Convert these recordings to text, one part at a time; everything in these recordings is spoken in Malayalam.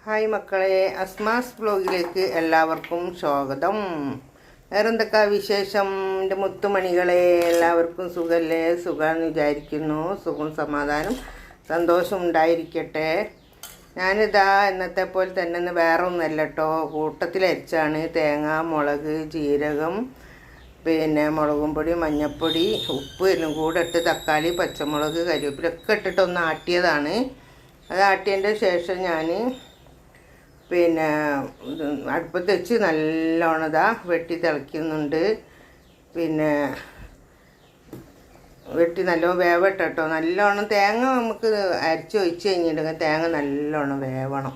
ഹായ് മക്കളെ, അസ്മാസ് ബ്ലോഗിലേക്ക് എല്ലാവർക്കും സ്വാഗതം. വേറെന്തൊക്കെ വിശേഷം? എൻ്റെ മുത്തുമണികളെ, എല്ലാവർക്കും സുഖമല്ലേ? സുഖമെന്ന് വിചാരിക്കുന്നു. സുഖം, സമാധാനം, സന്തോഷം ഉണ്ടായിരിക്കട്ടെ. ഞാനിതാ ഇന്നത്തെ പോലെ തന്നെ വേറെ ഒന്നല്ല കേട്ടോ, കൂട്ടത്തിലരിച്ചാണ്. തേങ്ങ, മുളക്, ജീരകം, പിന്നെ മുളകും പൊടി, മഞ്ഞൾപ്പൊടി, ഉപ്പ് എല്ലാം കൂടെ ഇട്ട് തക്കാളി, പച്ചമുളക്, കരിവേപ്പിലൊക്കെ ഇട്ടിട്ട് ഒന്ന് ആട്ടിയതാണ്. അത് ആട്ടിയതിൻ്റെ ശേഷം ഞാൻ പിന്നെ അടുപ്പത്ത് വെച്ച് നല്ലോണം വെട്ടി തിളയ്ക്കുന്നുണ്ട്. പിന്നെ വെട്ടി നല്ലോണം വേവട്ടെ കേട്ടോ. നല്ലോണം തേങ്ങ നമുക്ക് അരച്ച് ഒഴിച്ച് കഴിഞ്ഞിട്ടുണ്ടെങ്കിൽ തേങ്ങ നല്ലോണം വേവണം.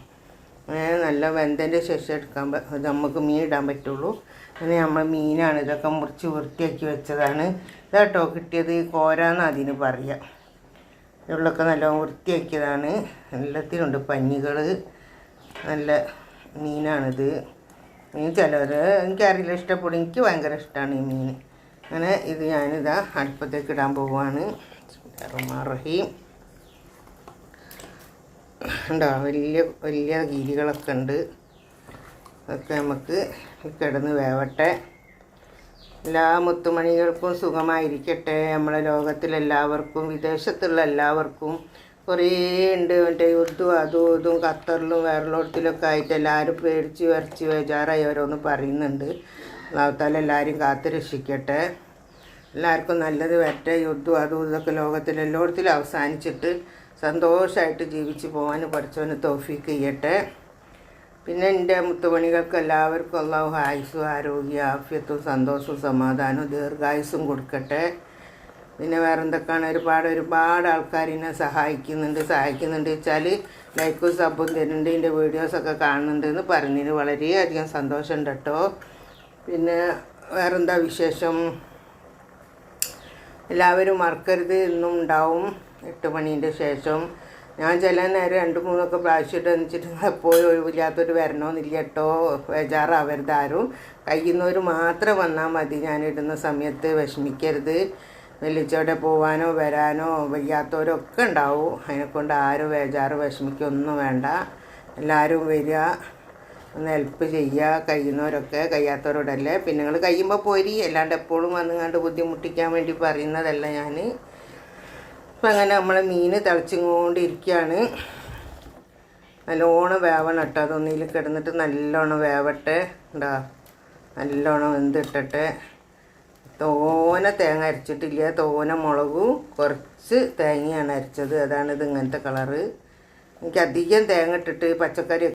നല്ല വെന്തതിൻ്റെ ശേഷം എടുക്കാൻ നമുക്ക് മീൻ ഇടാൻ പറ്റുള്ളൂ. അങ്ങനെ നമ്മൾ മീനാണ്, ഇതൊക്കെ മുറിച്ച് വൃത്തിയാക്കി വെച്ചതാണ്. ഇതാട്ടോ കിട്ടിയത്. കോരാന്ന് അതിന് പറയാം. ഉള്ളൊക്കെ നല്ലോണം വൃത്തിയാക്കിയതാണ്. എല്ലാത്തിനുണ്ട് പഞ്ഞികൾ. നല്ല മീനാണിത്. മീൻ ചിലവർ എനിക്കറിയില്ല, ഇഷ്ടപ്പെടും. എനിക്ക് ഭയങ്കര ഇഷ്ടമാണ് ഈ മീൻ. അങ്ങനെ ഇത് ഞാനിതാ അടുപ്പത്തേക്ക് ഇടാൻ പോവുകയാണ്. റഹീം ഉണ്ടോ, വലിയ വലിയ ഗിരികളൊക്കെ ഉണ്ട്. അതൊക്കെ നമുക്ക് കിടന്ന് വേവട്ടെ. എല്ലാ മുത്തുമണികൾക്കും സുഖമായിരിക്കട്ടെ. നമ്മളെ ലോകത്തിലെല്ലാവർക്കും, വിദേശത്തുള്ള എല്ലാവർക്കും. കുറേ ഉണ്ട് മറ്റേ യുദ്ധവും അതും ഇതും ഖത്തറിലും വേറെല്ലോടത്തിലൊക്കെ ആയിട്ട് എല്ലാവരും പേടിച്ച് വരച്ച് ബേജാറായി ഓരോന്ന് പറയുന്നുണ്ട്. അല്ലാഹുത്താല എല്ലാവരും കാത്ത് രക്ഷിക്കട്ടെ. എല്ലാവർക്കും നല്ലത് വരട്ടെ. യുദ്ധവും അതും ഇതൊക്കെ ലോകത്തിലെല്ലായിടത്തിലും അവസാനിച്ചിട്ട് സന്തോഷമായിട്ട് ജീവിച്ച് പോകാൻ പഠിച്ചവന് തൗഫീക്ക് ചെയ്യട്ടെ. പിന്നെ എൻ്റെ മുത്തുമണികൾക്ക് എല്ലാവർക്കും അല്ലാഹു ആയുസ്സും ആരോഗ്യ ആഫിയത്തും സന്തോഷവും സമാധാനവും ദീർഘായുസ്സും കൊടുക്കട്ടെ. പിന്നെ വേറെ എന്തൊക്കെയാണ്, ഒരുപാട് ആൾക്കാരിനെ സഹായിക്കുന്നുണ്ട് വെച്ചാൽ ലൈക്കും സബും തരുന്നുണ്ട്, എൻ്റെ വീഡിയോസൊക്കെ കാണുന്നുണ്ടെന്ന് പറഞ്ഞതിന് വളരെയധികം സന്തോഷമുണ്ട് കേട്ടോ. പിന്നെ വേറെന്താ വിശേഷം? എല്ലാവരും മറക്കരുത്, ഇന്നും ഉണ്ടാവും 8 മണീൻ്റെ ശേഷം. ഞാൻ ചില നേരം 2-3 പ്രാവശ്യം വെച്ചിട്ട് എപ്പോഴും ഒഴിവില്ലാത്തൊരു വരണമെന്നില്ല കേട്ടോ. ബേജാറാവരുത് ആരും. കഴിയുന്നവർ മാത്രം വന്നാൽ മതി. ഞാനിടുന്ന സമയത്ത് വിഷമിക്കരുത്. വെള്ളിച്ചോടെ പോവാനോ വരാനോ വയ്യാത്തവരൊക്കെ ഉണ്ടാവും. അതിനെക്കൊണ്ട് ആരും ബേജാറ് വിഷമിക്കൊന്നും വേണ്ട. എല്ലാവരും വരിക, ഒന്ന് ഹെൽപ്പ് ചെയ്യുക. കഴിയുന്നവരൊക്കെ, കഴിയാത്തവരോടല്ലേ. പിന്നെ നിങ്ങൾ കഴിയുമ്പോൾ പോരി, അല്ലാണ്ട് എപ്പോഴും വന്നുകൊണ്ട് ബുദ്ധിമുട്ടിക്കാൻ വേണ്ടി പറയുന്നതല്ല ഞാൻ. അപ്പം അങ്ങനെ നമ്മളെ മീൻ തിളച്ചുകൊണ്ടിരിക്കുകയാണ്. നല്ലോണം വേവണം കേട്ടോ. അതൊന്നിൽ കിടന്നിട്ട് നല്ലോണം വേവട്ടെ. ഉണ്ടോ, നല്ലോണം വെന്തിട്ടട്ടെ. തോനെ തേങ്ങ അരച്ചിട്ടില്ല. തോനെ മുളകും കുറച്ച് തേങ്ങയാണ് അരച്ചത്. അതാണിത് ഇങ്ങനത്തെ കളറ്. എനിക്ക് അധികം തേങ്ങ ഇട്ടിട്ട് പച്ചക്കറി